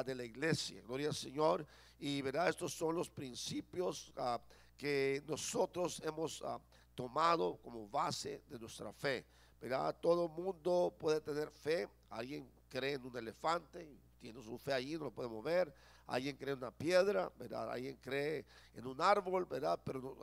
de la iglesia. Gloria al Señor. Y verdad, estos son los principios que nosotros hemos tomado como base de nuestra fe. ¿Verdad? Todo mundo puede tener fe. Alguien cree en un elefante, tiene su fe allí, no lo puede mover. Alguien cree en una piedra, ¿verdad? Alguien cree en un árbol, ¿verdad? Pero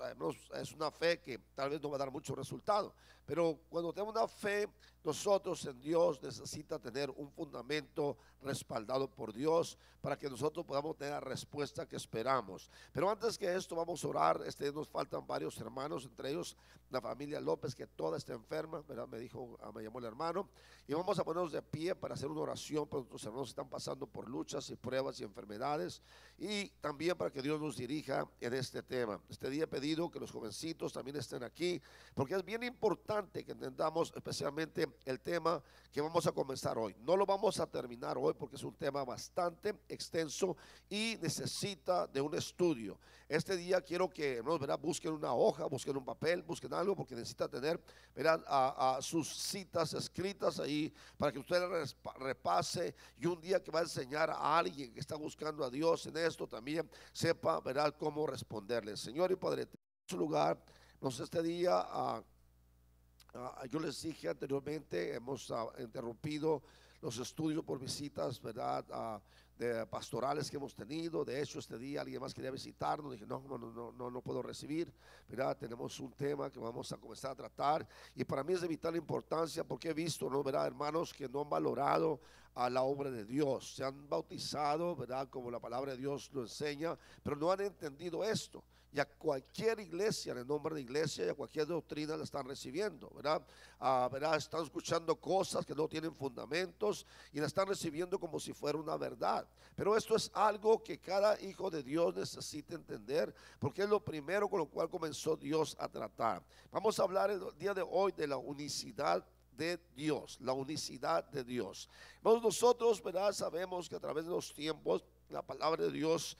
es una fe que tal vez no va a dar mucho resultado. Pero cuando tenemos una fe, nosotros en Dios necesita tener un fundamento respaldado por Dios para que nosotros podamos tener la respuesta que esperamos. Pero antes que esto vamos a orar. Nos faltan varios hermanos, entre ellos la familia López, que toda está enferma, ¿verdad? Me llamó el hermano, y vamos a ponernos de pie para hacer una oración para nuestros hermanos que están pasando por luchas y pruebas y enfermedades, y también para que Dios nos dirija en este tema. Este día he pedido que los jovencitos también estén aquí, porque es bien importante que entendamos especialmente el tema que vamos a comenzar hoy. No lo vamos a terminar hoy porque es un tema bastante extenso y necesita de un estudio. Este día quiero que, ¿verdad?, busquen una hoja, busquen un papel, busquen algo, porque necesita tener, ¿verdad?, a sus citas escritas ahí para que usted repase, y un día que va a enseñar a alguien que está buscando a Dios en esto, también sepa, ¿verdad?, cómo responderle. Señor y Padre, en su lugar, este día yo les dije anteriormente, hemos interrumpido los estudios por visitas, ¿verdad?, de pastorales que hemos tenido. De hecho, este día alguien más quería visitarnos. Dije, no puedo recibir, ¿verdad? Tenemos un tema que vamos a comenzar a tratar, y para mí es de vital importancia, porque he visto, ¿no?, ¿verdad?, hermanos que no han valorado a la obra de Dios. Se han bautizado, ¿verdad?, como la palabra de Dios lo enseña, pero no han entendido esto. Y a cualquier iglesia, en el nombre de iglesia, y a cualquier doctrina la están recibiendo, ¿verdad? ¿Verdad? Están escuchando cosas que no tienen fundamentos y la están recibiendo como si fuera una verdad. Pero esto es algo que cada hijo de Dios necesita entender, porque es lo primero con lo cual comenzó Dios a tratar. Vamos a hablar el día de hoy de la unicidad de Dios, la unicidad de Dios. Nosotros, ¿verdad?, sabemos que a través de los tiempos la palabra de Dios,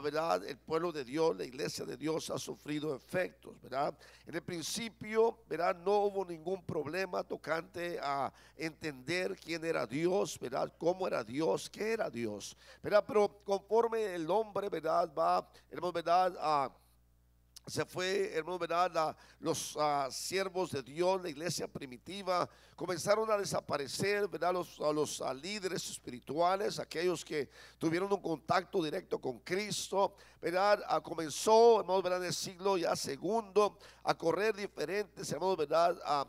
¿verdad?, el pueblo de Dios, la iglesia de Dios ha sufrido efectos, ¿verdad? En el principio, ¿verdad?, no hubo ningún problema tocante a entender quién era Dios, ¿verdad?, cómo era Dios, qué era Dios, ¿verdad? Pero conforme el hombre, ¿verdad?, ¿verdad?, se fue, hermano, ¿verdad?, los siervos de Dios, la iglesia primitiva, comenzaron a desaparecer, ¿verdad?, los líderes espirituales, aquellos que tuvieron un contacto directo con Cristo, ¿verdad? Comenzó, hermano, ¿verdad?, en el siglo ya segundo a correr diferentes, hermano, ¿verdad?,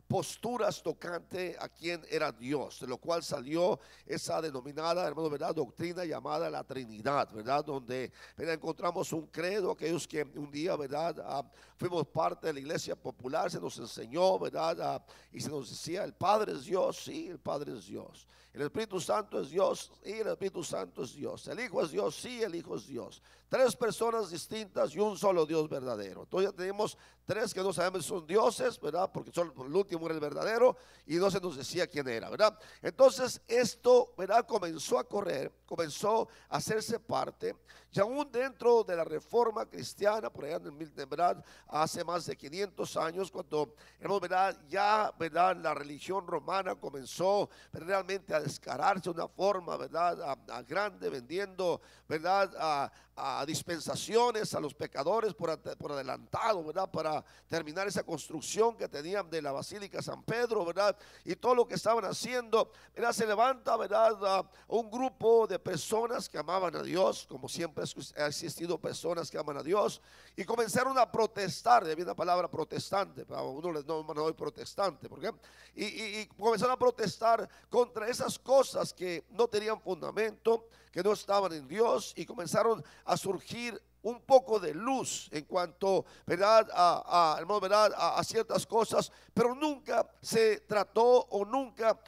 posturas tocante a quién era Dios, de lo cual salió esa denominada, hermano, ¿verdad?, doctrina llamada la Trinidad, ¿verdad?, donde, ¿verdad?, encontramos un credo. Aquellos que un día, ¿verdad?, fuimos parte de la iglesia popular, se nos enseñó, ¿verdad?, y se nos decía: el Padre es Dios, sí, el Padre es Dios; el Espíritu Santo es Dios, y el Espíritu Santo es Dios; el Hijo es Dios, sí, el Hijo es Dios. Tres personas distintas y un solo Dios verdadero. Entonces ya tenemos tres que no sabemos si son dioses, ¿verdad?, porque el último era el verdadero y no se nos decía quién era, ¿verdad? Entonces esto, ¿verdad?, comenzó a correr, comenzó a hacerse parte, y aún dentro de la reforma cristiana, por allá ¿verdad?, hace más de 500 años, cuando, ¿verdad?, ya, ¿verdad?, la religión romana comenzó realmente a descararse de una forma, ¿verdad?, a grande, vendiendo, ¿verdad?, a dispensaciones a los pecadores por adelantado, ¿verdad?, para terminar esa construcción que tenían de la Basílica San Pedro, ¿verdad?, y todo lo que estaban haciendo, ¿verdad? Se levanta, ¿verdad?, un grupo de personas que amaban a Dios, como siempre ha existido personas que aman a Dios, y comenzaron a protestar. De ahí viene la palabra protestante, a uno les llaman hoy protestante, ¿por qué? Y comenzaron a protestar contra esas cosas que no tenían fundamento, que no estaban en Dios, y comenzaron a surgir un poco de luz en cuanto, ¿verdad?, ¿verdad?, a ciertas cosas, pero nunca se trató o nunca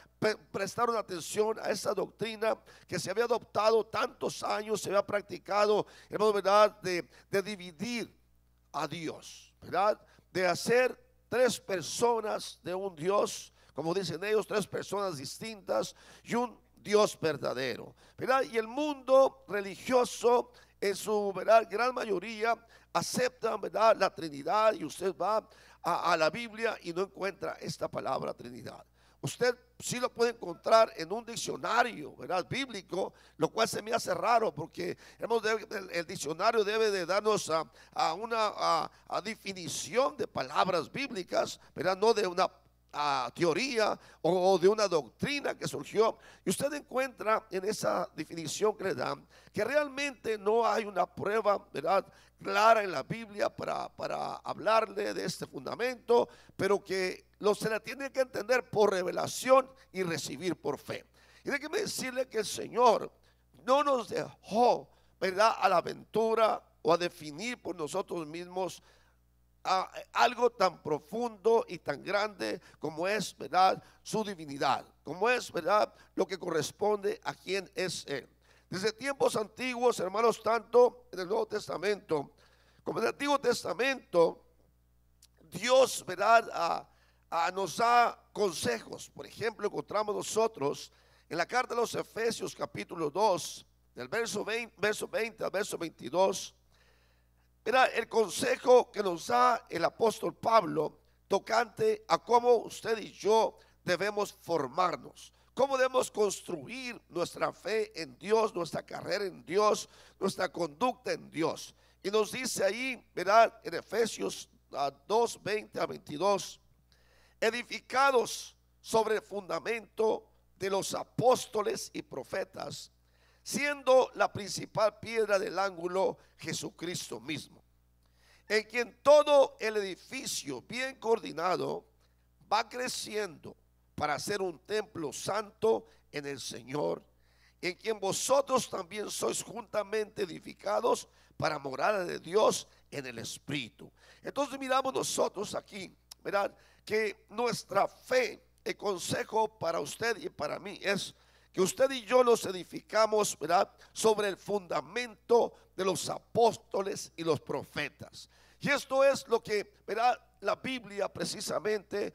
prestaron atención a esa doctrina que se había adoptado tantos años, se había practicado, hermano, ¿verdad?, de dividir a Dios, ¿verdad?, de hacer tres personas de un Dios, como dicen ellos, tres personas distintas y un Dios verdadero, ¿verdad? Y el mundo religioso, en su, ¿verdad?, gran mayoría, aceptan, ¿verdad?, la Trinidad, y usted va a la Biblia y no encuentra esta palabra Trinidad. usted sí lo puede encontrar en un diccionario, ¿verdad? Bíblico, lo cual se me hace raro porque el diccionario debe de darnos a una a definición de palabras bíblicas, ¿verdad? No de una teoría o de una doctrina que surgió. Y usted encuentra en esa definición que le dan que realmente no hay una prueba, ¿verdad?, clara en la Biblia para hablarle de este fundamento, pero que se la tiene que entender por revelación y recibir por fe. Y déjeme decirle que el Señor no nos dejó, ¿verdad?, a la aventura o a definir por nosotros mismos algo tan profundo y tan grande como es, ¿verdad?, su divinidad, como es, ¿verdad?, lo que corresponde a quien es Él. Desde tiempos antiguos, hermanos, tanto en el Nuevo Testamento como en el Antiguo Testamento, Dios, ¿verdad?, nos da consejos. Por ejemplo, encontramos nosotros en la carta de los Efesios capítulo 2, del verso 20 al verso 22, era el consejo que nos da el apóstol Pablo tocante a cómo usted y yo debemos formarnos, cómo debemos construir nuestra fe en Dios, nuestra carrera en Dios, nuestra conducta en Dios. Y nos dice ahí, ¿verdad?, en Efesios 2, 20 a 22, edificados sobre el fundamento de los apóstoles y profetas, siendo la principal piedra del ángulo Jesucristo mismo, en quien todo el edificio bien coordinado va creciendo para ser un templo santo en el Señor, en quien vosotros también sois juntamente edificados para morada de Dios en el Espíritu. Entonces miramos nosotros aquí, ¿verdad?, que nuestra fe, el consejo para usted y para mí es que usted y yo nos edificamos, ¿verdad?, sobre el fundamento de los apóstoles y los profetas. Y esto es lo que, ¿verdad?, la Biblia precisamente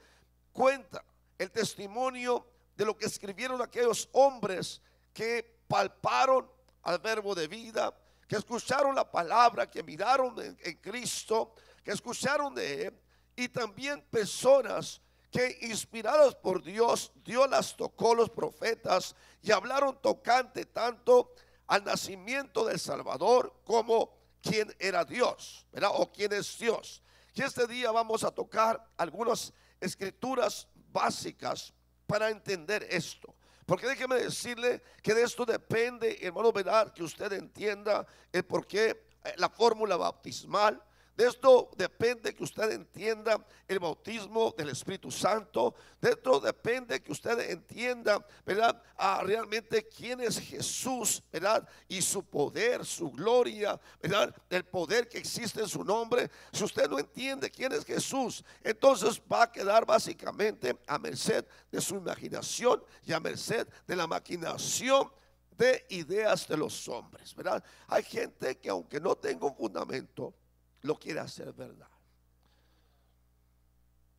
cuenta, el testimonio de lo que escribieron aquellos hombres que palparon al verbo de vida, que escucharon la palabra, que miraron en Cristo, que escucharon de Él, y también personas que inspiradas por Dios, Dios las tocó, los profetas, y hablaron tocante tanto al nacimiento del Salvador como quién era Dios, ¿verdad?, o quién es Dios. Y este día vamos a tocar algunas escrituras básicas para entender esto, porque déjeme decirle que de esto depende, hermano, ¿verdad?, que usted entienda el por qué la fórmula bautismal. De esto depende que usted entienda el bautismo del Espíritu Santo. De esto depende que usted entienda, ¿verdad?, realmente quién es Jesús, ¿verdad?, y su poder, su gloria, ¿verdad?, el poder que existe en su nombre. Si usted no entiende quién es Jesús, entonces va a quedar básicamente a merced de su imaginación y a merced de la maquinación de ideas de los hombres, ¿verdad? Hay gente que aunque no tenga un fundamento, lo quiere hacer verdad.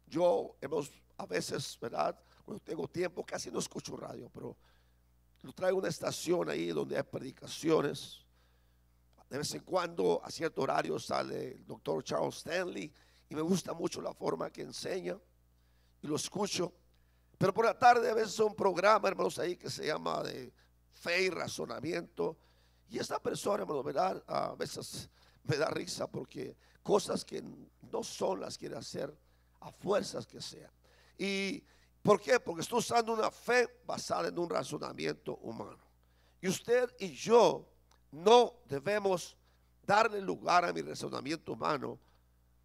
Yo a veces, ¿verdad?, cuando tengo tiempo casi no escucho radio, pero lo traigo una estación ahí donde hay predicaciones. De vez en cuando a cierto horario sale el doctor Charles Stanley y me gusta mucho la forma que enseña y lo escucho. Pero por la tarde a veces un programa, hermanos, ahí que se llama de fe y razonamiento, y esta persona, hermano, ¿verdad?, a veces me da risa porque cosas que no son las quiere hacer a fuerzas que sean. ¿Y por qué? Porque está usando una fe basada en un razonamiento humano. Y usted y yo no debemos darle lugar a mi razonamiento humano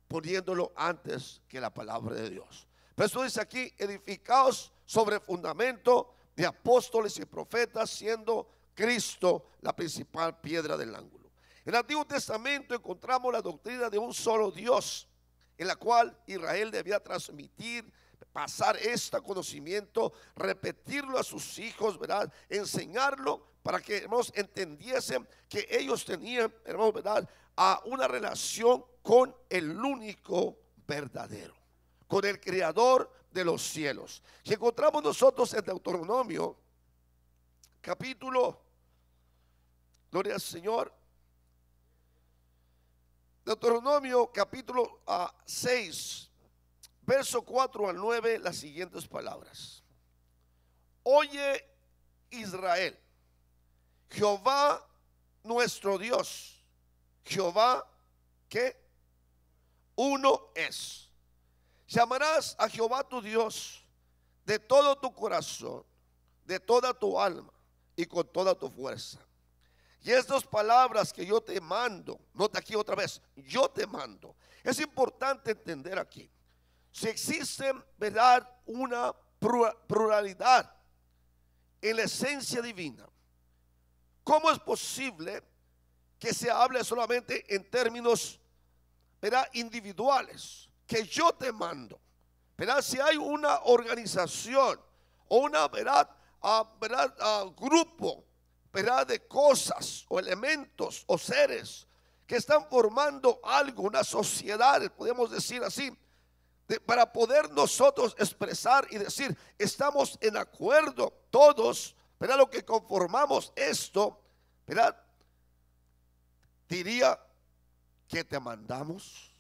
poniéndolo antes que la palabra de Dios. Pero esto dice aquí, edificados sobre el fundamento de apóstoles y profetas, siendo Cristo la principal piedra del ángulo. En el Antiguo Testamento encontramos la doctrina de un solo Dios, en la cual Israel debía transmitir, pasar este conocimiento, repetirlo a sus hijos, ¿verdad?, enseñarlo para que, hermanos, entendiesen que ellos tenían, hermanos, ¿verdad?, a una relación con el único verdadero, con el creador de los cielos. Y encontramos nosotros en Deuteronomio capítulo, gloria al Señor, Deuteronomio capítulo 6, verso 4 al 9, las siguientes palabras. oye Israel, Jehová nuestro Dios, Jehová, ¿qué? Uno es. Llamarás a Jehová tu Dios de todo tu corazón, de toda tu alma y con toda tu fuerza. Y estas palabras que yo te mando, nota aquí otra vez, yo te mando. Es importante entender aquí, si existe, ¿verdad?, una pluralidad en la esencia divina, ¿cómo es posible que se hable solamente en términos, ¿verdad?, individuales? Que yo te mando, ¿verdad? Si hay una organización o una, ¿verdad?, grupo, ¿verdad?, de cosas o elementos o seres que están formando algo, una sociedad, podemos decir así, para poder nosotros expresar y decir, estamos en acuerdo todos, ¿verdad?, lo que conformamos esto, ¿verdad? Diría que te mandamos,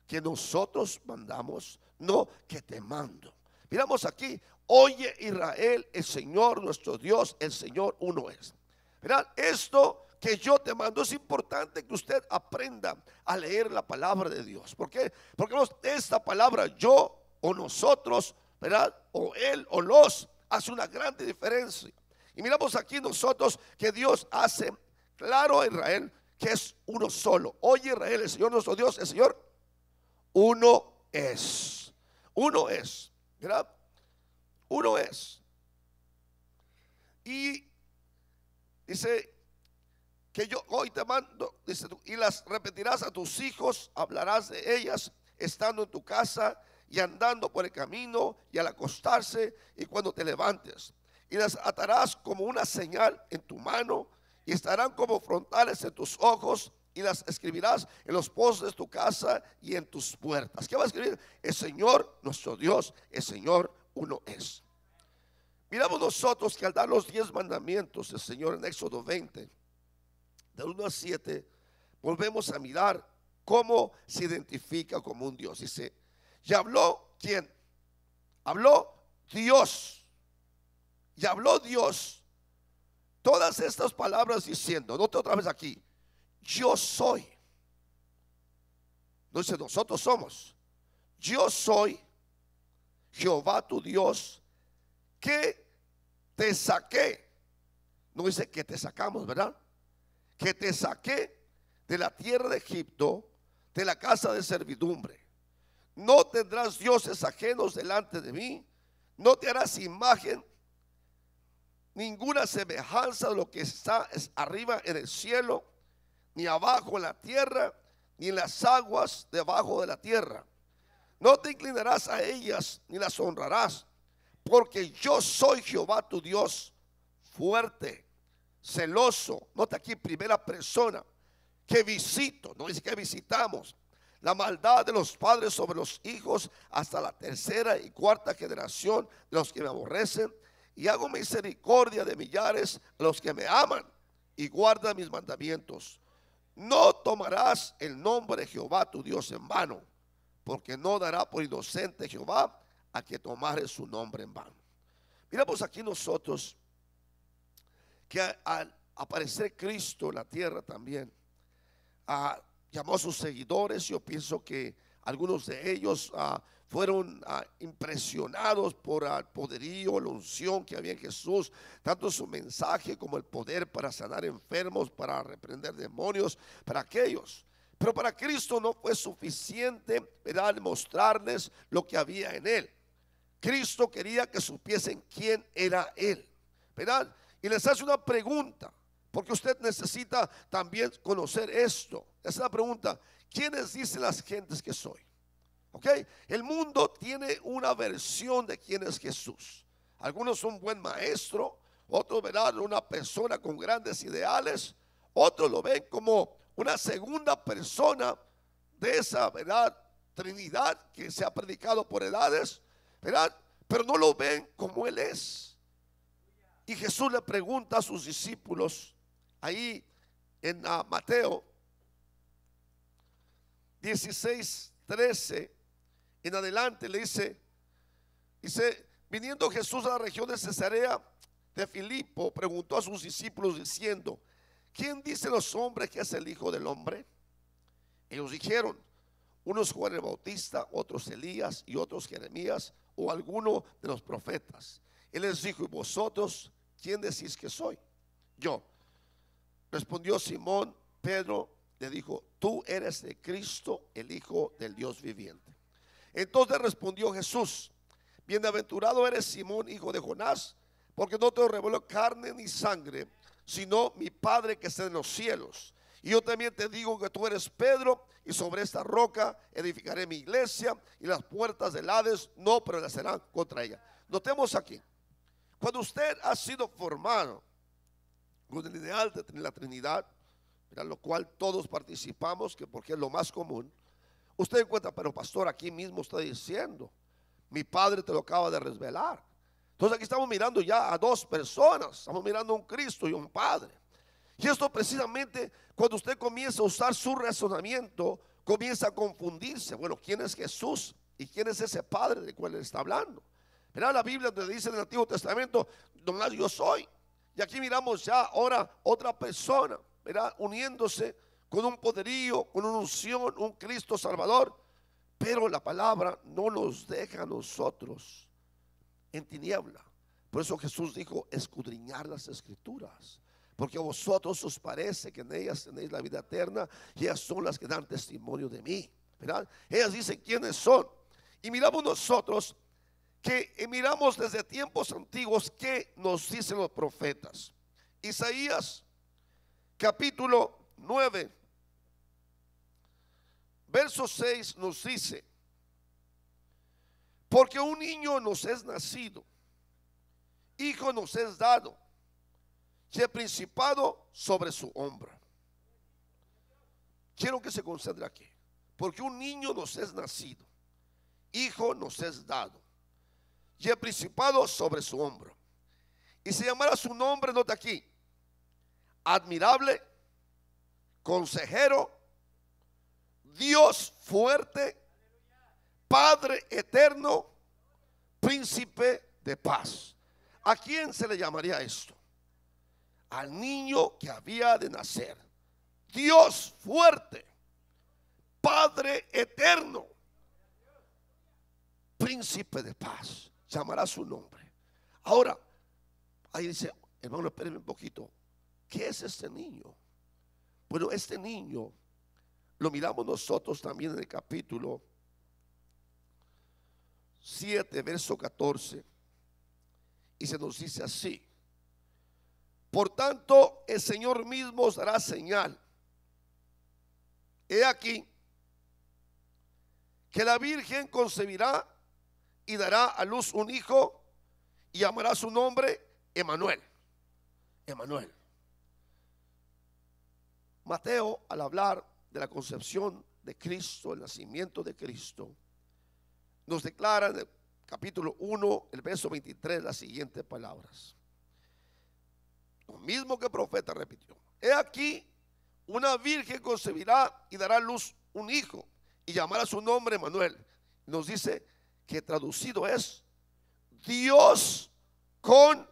que nosotros mandamos, no que te mando. Miramos aquí, oye Israel, el Señor nuestro Dios, el Señor uno es. ¿Verdad? Esto que yo te mando es importante que usted aprenda a leer la palabra de Dios. ¿Por qué? Porque esta palabra yo o nosotros, ¿verdad?, o él o los, hace una gran diferencia. Y miramos aquí nosotros que Dios hace claro a Israel que es uno solo. Oye Israel, el Señor nuestro Dios, el Señor uno es. Uno es, ¿verdad? Uno es. Y dice que yo hoy te mando, dice, y las repetirás a tus hijos, hablarás de ellas estando en tu casa y andando por el camino y al acostarse y cuando te levantes. Y las atarás como una señal en tu mano y estarán como frontales en tus ojos y las escribirás en los postes de tu casa y en tus puertas. ¿Qué va a escribir? El Señor nuestro Dios, el Señor uno es. Miramos nosotros que al dar los 10 mandamientos del Señor en Éxodo 20, del 1 al 7, volvemos a mirar cómo se identifica como un Dios. Dice, ¿y habló quién? Habló Dios. Y habló Dios todas estas palabras diciendo, note otra vez aquí, yo soy. No dice nosotros somos. Yo soy Jehová tu Dios, que te saqué. No dice que te sacamos, ¿verdad? Que te saqué de la tierra de Egipto, de la casa de servidumbre. No tendrás dioses ajenos delante de mí. No te harás imagen, ninguna semejanza de lo que está arriba en el cielo, ni abajo en la tierra, ni en las aguas debajo de la tierra. No te inclinarás a ellas, ni las honrarás, porque yo soy Jehová tu Dios, fuerte, celoso. Nota aquí, primera persona, que visito, no dice que visitamos, la maldad de los padres sobre los hijos hasta la tercera y cuarta generación de los que me aborrecen, y hago misericordia de millares a los que me aman y guardan mis mandamientos. No tomarás el nombre de Jehová tu Dios en vano, porque no dará por inocente Jehová a que tomare su nombre en vano. Miramos aquí nosotros que al aparecer Cristo en la tierra también, llamó a sus seguidores. Yo pienso que algunos de ellos fueron impresionados por el poderío, la unción que había en Jesús, tanto su mensaje como el poder para sanar enfermos, para reprender demonios, para aquellos. Pero para Cristo no fue suficiente, ¿verdad?, mostrarles lo que había en él. Cristo quería que supiesen quién era él, ¿verdad? Y les hace una pregunta, porque usted necesita también conocer esto. Esa es la pregunta: ¿quiénes dicen las gentes que soy? ¿Ok? El mundo tiene una versión de quién es Jesús. Algunos son un buen maestro, otros, ¿verdad?, una persona con grandes ideales, otros lo ven como una segunda persona de esa, ¿verdad?, Trinidad que se ha predicado por edades, ¿verdad? Pero no lo ven como Él es. Y Jesús le pregunta a sus discípulos ahí en Mateo 16:13 en adelante, le dice, Viniendo Jesús a la región de Cesarea de Filipo, preguntó a sus discípulos diciendo: ¿quién dicen los hombres que es el Hijo del Hombre? Ellos dijeron: unos Juan el Bautista, otros Elías y otros Jeremías o alguno de los profetas. Él les dijo: ¿y vosotros quién decís que soy? Yo. Respondió Simón Pedro, le dijo: tú eres de Cristo, el Hijo del Dios viviente. Entonces respondió Jesús: bienaventurado eres Simón, hijo de Jonás, porque no te lo reveló carne ni sangre, sino mi Padre que está en los cielos. Y yo también te digo que tú eres Pedro, y sobre esta roca edificaré mi iglesia, y las puertas del Hades no prevalecerán contra ella. Notemos aquí, cuando usted ha sido formado con el ideal de la Trinidad, lo cual todos participamos, que porque es lo más común, usted encuentra: pero pastor, aquí mismo está diciendo, mi Padre te lo acaba de revelar. Entonces aquí estamos mirando ya a dos personas, estamos mirando a un Cristo y un Padre. Y esto precisamente, cuando usted comienza a usar su razonamiento, comienza a confundirse. Bueno, ¿quién es Jesús y quién es ese Padre del cual él está hablando? Mira la Biblia donde dice en el Antiguo Testamento: donde yo soy. Y aquí miramos ya ahora otra persona, ¿verdad?, uniéndose con un poderío, con una unción, un Cristo Salvador. Pero la palabra no nos deja a nosotros en tiniebla. Por eso Jesús dijo: escudriñar las Escrituras, porque a vosotros os parece que en ellas tenéis la vida eterna, y ellas son las que dan testimonio de mí, ¿verdad? Ellas dicen quiénes son. Y miramos nosotros que miramos desde tiempos antiguos qué nos dicen los profetas. Isaías capítulo 9 verso 6 nos dice: porque un niño nos es nacido, hijo nos es dado, y el principado sobre su hombro. Quiero que se concentre aquí. Porque un niño nos es nacido, hijo nos es dado, y el principado sobre su hombro. Y se llamará su nombre, nota aquí: admirable, consejero, Dios fuerte, Padre eterno, príncipe de paz. ¿A quién se le llamaría esto? Al niño que había de nacer. Dios fuerte, Padre eterno, príncipe de paz, llamará su nombre. Ahora, ahí dice: hermano, espérenme un poquito, ¿qué es este niño? Bueno, este niño lo miramos nosotros también en el capítulo 7, verso 14, y se nos dice así: por tanto, el Señor mismo os dará señal. He aquí que la Virgen concebirá y dará a luz un hijo, y llamará su nombre Emmanuel. Emmanuel. Mateo, al hablar de la concepción de Cristo, el nacimiento de Cristo, nos declara en el capítulo 1, el verso 23, las siguientes palabras. Lo mismo que el profeta repitió: he aquí, una virgen concebirá y dará a luz un hijo, y llamará su nombre Emmanuel. Nos dice que traducido es: Dios con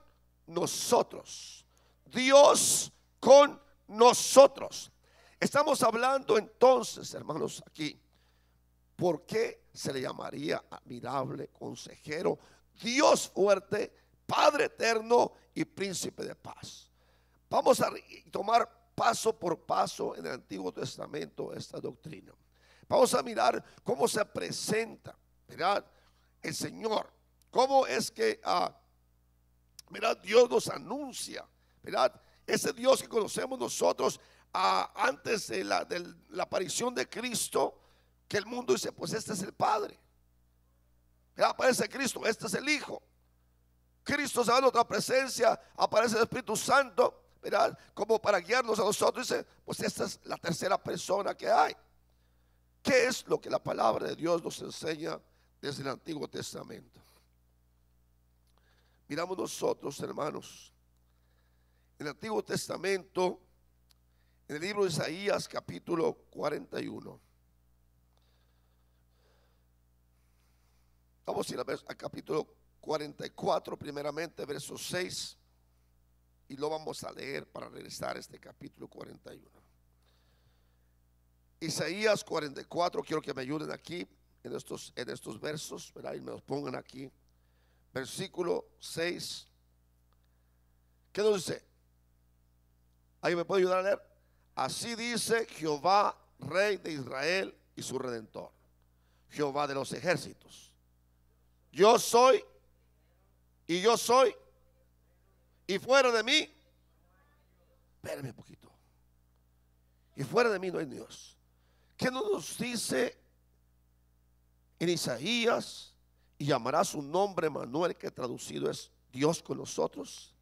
nosotros. Dios con nosotros. Estamos hablando entonces, hermanos, aquí, ¿por qué se le llamaría admirable, consejero, Dios fuerte, Padre eterno y príncipe de paz? Vamos a tomar paso por paso en el Antiguo Testamento esta doctrina. Vamos a mirar cómo se presenta, ¿verdad?, el Señor. Cómo es que ¿verdad?, Dios nos anuncia, ¿verdad?, ese Dios que conocemos nosotros antes de la aparición de Cristo, que el mundo dice: pues este es el Padre. ¿Verdad? Aparece Cristo, este es el Hijo. Cristo se va a nuestra presencia, aparece el Espíritu Santo, ¿verdad?, como para guiarnos a nosotros. Dice: pues esta es la tercera persona que hay. ¿Qué es lo que la palabra de Dios nos enseña desde el Antiguo Testamento? Miramos nosotros, hermanos, en el Antiguo Testamento, en el libro de Isaías capítulo 41. Vamos a ir al capítulo 44, primeramente, verso 6, y lo vamos a leer para regresar a este capítulo 41. Isaías 44, quiero que me ayuden aquí en estos versos, ¿verdad? Y me los pongan aquí. Versículo 6. ¿Qué nos dice? ¿Ahí me puede ayudar a leer? Así dice Jehová, Rey de Israel y su Redentor, Jehová de los ejércitos. Yo soy, y yo soy, y fuera de mí, espérame un poquito, y fuera de mí no hay Dios. ¿Qué nos dice en Isaías? Y llamará su nombre Manuel, que traducido es Dios con nosotros.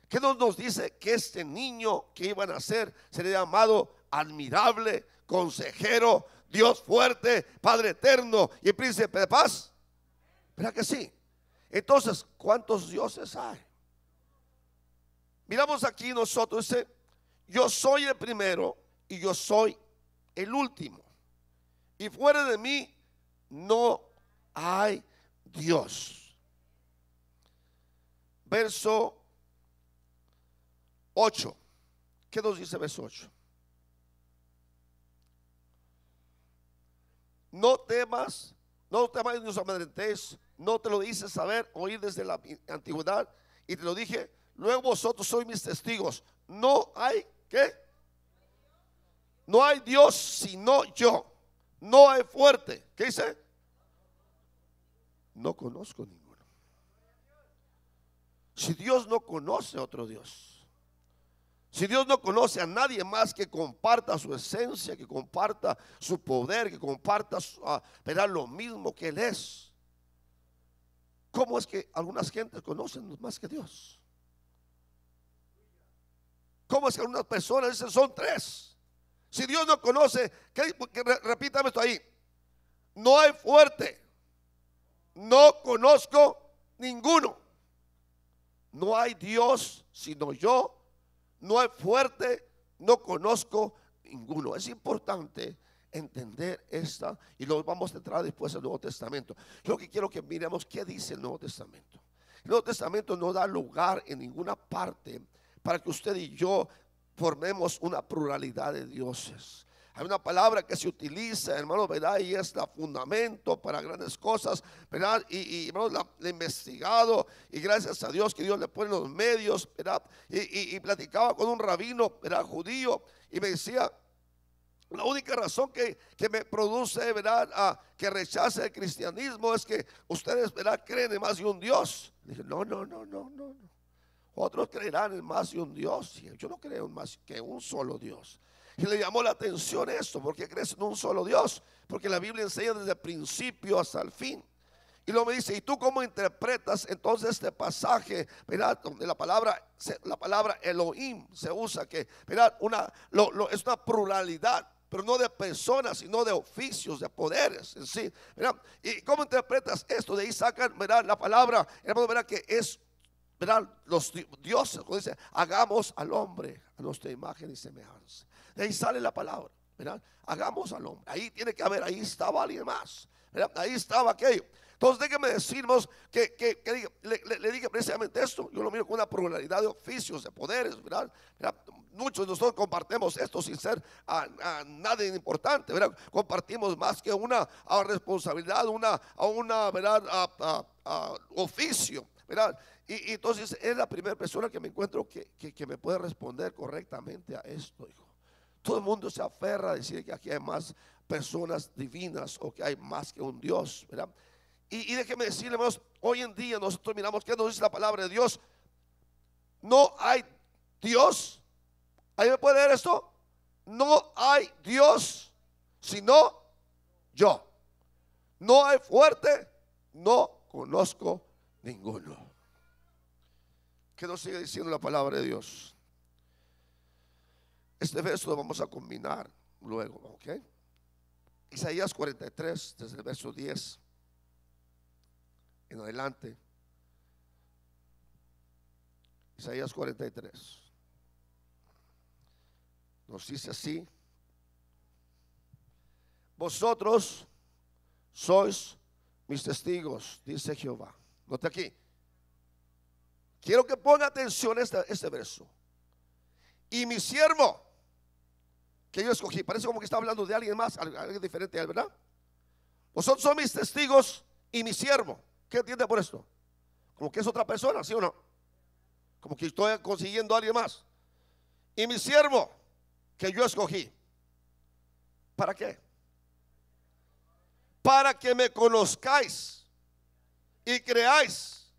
¿Qué nos dice? Que este niño que iba a nacer sería llamado admirable, consejero, Dios fuerte, Padre eterno y príncipe de paz. ¿Verdad que sí? Entonces, ¿cuántos dioses hay? Miramos aquí nosotros, dice, yo soy el primero y yo soy el último, y fuera de mí no hay Dios. Verso 8. ¿Qué nos dice verso 8? No temas, no temáis ni os amedrentéis, no te lo dice saber, oír desde la antigüedad, y te lo dije, luego vosotros sois mis testigos. No hay, ¿qué? No hay Dios sino yo. No hay fuerte. ¿Qué dice? No conozco ninguno. Si Dios no conoce a otro Dios, si Dios no conoce a nadie más que comparta su esencia, que comparta su poder, que comparta lo mismo que Él es, ¿cómo es que algunas gentes conocen más que Dios? ¿Cómo es que algunas personas dicen son tres? Si Dios no conoce, repítame esto ahí. No hay fuerte. No conozco ninguno. No hay Dios sino yo. No hay fuerte. No conozco ninguno. Es importante entender esta, y lo vamos a entrar después al Nuevo Testamento. Yo lo que quiero que miremos qué dice el Nuevo Testamento. El Nuevo Testamento no da lugar en ninguna parte para que usted y yo formemos una pluralidad de dioses. Hay una palabra que se utiliza, hermano, ¿verdad? Y es la fundamento para grandes cosas, ¿verdad? Y hermano, la he investigado, y gracias a Dios que Dios le pone los medios, ¿verdad? Y platicaba con un rabino, ¿verdad? Judío, y me decía, la única razón que me produce, ¿verdad? Que rechace el cristianismo es que ustedes, ¿verdad? Creen en más de un Dios. Le dije, no. Otros creerán en más de un Dios. Yo no creo en más que un solo Dios. Y le llamó la atención esto. ¿Por qué crees en un solo Dios? Porque la Biblia enseña desde el principio hasta el fin. Y luego me dice, ¿y tú cómo interpretas entonces este pasaje? ¿Verdad? Donde la palabra Elohim se usa, que ¿verdad? Es una pluralidad, pero no de personas, sino de oficios, de poderes en sí, ¿verdad? ¿Y cómo interpretas esto? De ahí sacan, ¿verdad? La palabra, hermano, ¿verdad? Que es, ¿verdad? Los dioses, cuando dice, hagamos al hombre a nuestra imagen y semejanza. De ahí sale la palabra, ¿verdad? Hagamos al hombre. Ahí tiene que haber, ahí estaba alguien más, ¿verdad? Ahí estaba aquello. Entonces déjenme decirnos que le dije precisamente esto. Yo lo miro con una pluralidad de oficios, de poderes, ¿verdad? Muchos de nosotros compartimos esto sin ser a nada importante, ¿verdad? Compartimos más que una responsabilidad, una ¿verdad? Oficio, ¿verdad? Y entonces es la primera persona que me encuentro que me puede responder correctamente a esto, hijo. Todo el mundo se aferra a decir que aquí hay más personas divinas o que hay más que un Dios, ¿verdad? Y déjeme decirle, hermanos, hoy en día nosotros miramos que nos dice la palabra de Dios. No hay Dios. ¿Ahí me puede leer esto? No hay Dios sino yo. No hay fuerte, no conozco ninguno. ¿Qué nos sigue diciendo la palabra de Dios? Este verso lo vamos a combinar luego, ¿ok? Isaías 43, desde el verso 10 en adelante. Isaías 43 nos dice así: vosotros sois mis testigos, dice Jehová. Note aquí. Quiero que ponga atención a este verso. Y mi siervo, que yo escogí, parece como que está hablando de alguien más, alguien diferente a él, ¿verdad? Vosotros son mis testigos y mi siervo. ¿Qué entiende por esto? Como que es otra persona, ¿sí o no? Como que estoy consiguiendo a alguien más. Y mi siervo, que yo escogí. ¿Para qué? Para que me conozcáis y creáis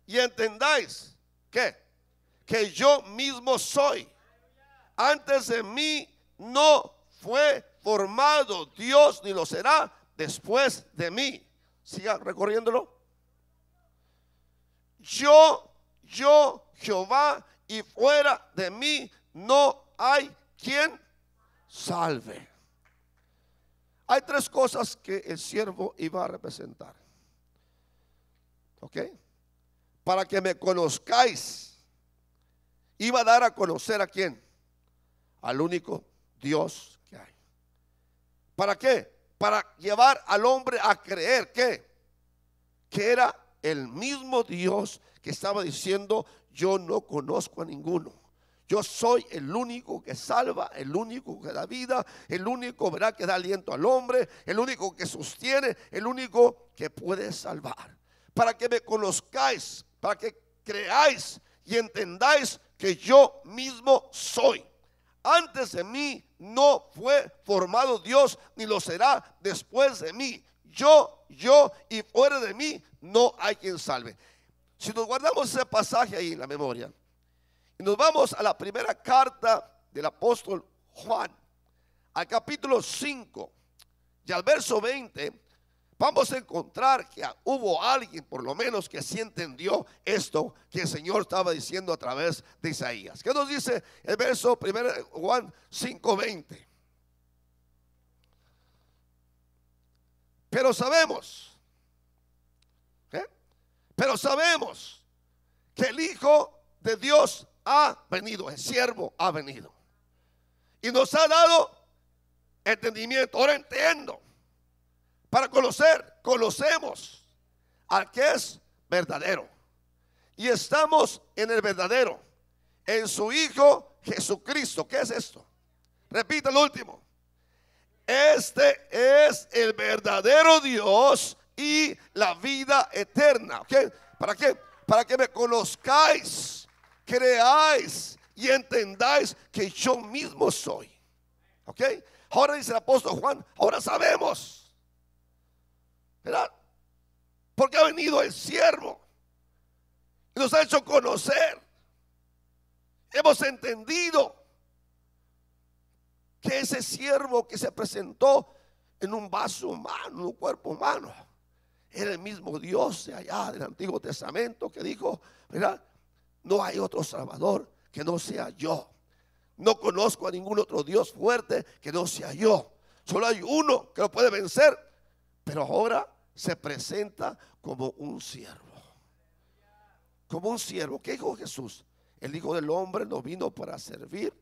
y entendáis que yo mismo soy. Antes de mí no fue formado Dios, ni lo será después de mí. Siga recorriéndolo. Yo, Jehová, y fuera de mí no hay quien salve. Hay tres cosas que el siervo iba a representar. ¿Ok? Para que me conozcáis, iba a dar a conocer a quién, al único Dios que hay. ¿Para qué? Para llevar al hombre a creer que era el mismo Dios que estaba diciendo: yo no conozco a ninguno. Yo soy el único que salva, el único que da vida, el único, ¿verdad?, que da aliento al hombre, el único que sostiene, el único que puede salvar. Para que me conozcáis, para que creáis y entendáis que yo mismo soy. Antes de mí no fue formado Dios, ni lo será después de mí. Yo, y fuera de mí no hay quien salve. Si nos guardamos ese pasaje ahí en la memoria y nos vamos a la primera carta del apóstol Juan, al capítulo 5 y al verso 20, vamos a encontrar que hubo alguien por lo menos que sí entendió esto que el Señor estaba diciendo a través de Isaías. ¿Qué nos dice el verso 1 Juan 5:20? Pero sabemos, pero sabemos que el Hijo de Dios ha venido, el siervo ha venido y nos ha dado entendimiento. Ahora entiendo. Para conocemos al que es verdadero. Y estamos en el verdadero, en su Hijo Jesucristo. ¿Qué es esto? Repita lo último. Este es el verdadero Dios y la vida eterna. ¿Okay? ¿Para qué? Para que me conozcáis, creáis y entendáis que yo mismo soy. ¿Ok? Ahora dice el apóstol Juan, ahora sabemos. ¿Verdad? Porque ha venido el siervo y nos ha hecho conocer. Hemos entendido que ese siervo que se presentó en un vaso humano, en un cuerpo humano, era el mismo Dios de allá del Antiguo Testamento que dijo, ¿verdad? No hay otro Salvador que no sea yo. No conozco a ningún otro Dios fuerte que no sea yo. Solo hay uno que lo puede vencer. Pero ahora se presenta como un siervo. Como un siervo. ¿Qué dijo Jesús? El Hijo del Hombre no vino para servir,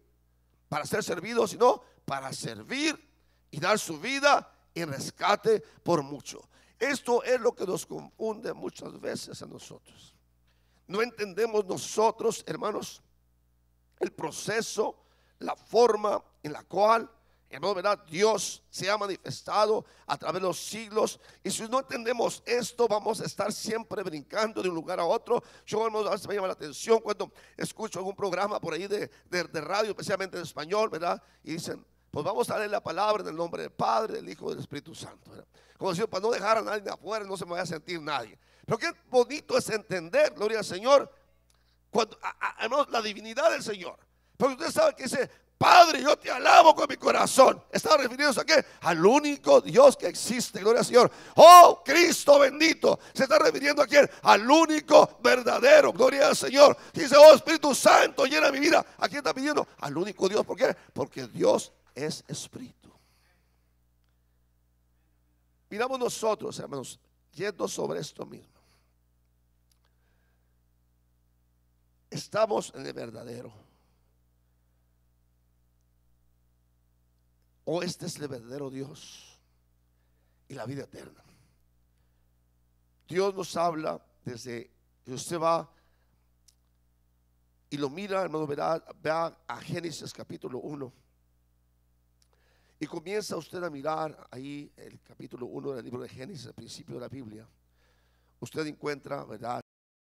para ser servido, sino para servir y dar su vida en rescate por mucho. Esto es lo que nos confunde muchas veces a nosotros. No entendemos nosotros, hermanos, el proceso, la forma en la cual, hermano, ¿verdad?, Dios se ha manifestado a través de los siglos. Y si no entendemos esto, vamos a estar siempre brincando de un lugar a otro. Yo, hermano, a veces me llama la atención cuando escucho algún programa por ahí de radio, especialmente en español, ¿verdad? Y dicen, pues vamos a leer la palabra en el nombre del Padre, del Hijo y del Espíritu Santo, ¿verdad? Como decir, para no dejar a nadie afuera, no se me vaya a sentir nadie. Pero qué bonito es entender, gloria al Señor, cuando, hermanos, la divinidad del Señor. Porque usted sabe que dice, Padre, yo te alabo con mi corazón. Está refiriéndose a qué? Al único Dios que existe, gloria al Señor. Oh, Cristo bendito. Se está refiriendo a quién? Al único verdadero, gloria al Señor. Dice, oh Espíritu Santo, llena mi vida. ¿A quién está pidiendo? Al único Dios. ¿Por qué? Porque Dios es Espíritu. Miramos nosotros, hermanos, yendo sobre esto mismo. Estamos en el verdadero. O este es el verdadero Dios y la vida eterna. Dios nos habla desde que usted va y lo mira, hermano, vea a Génesis capítulo 1 y comienza usted a mirar ahí el capítulo 1 del libro de Génesis, el principio de la Biblia. Usted encuentra, ¿verdad?,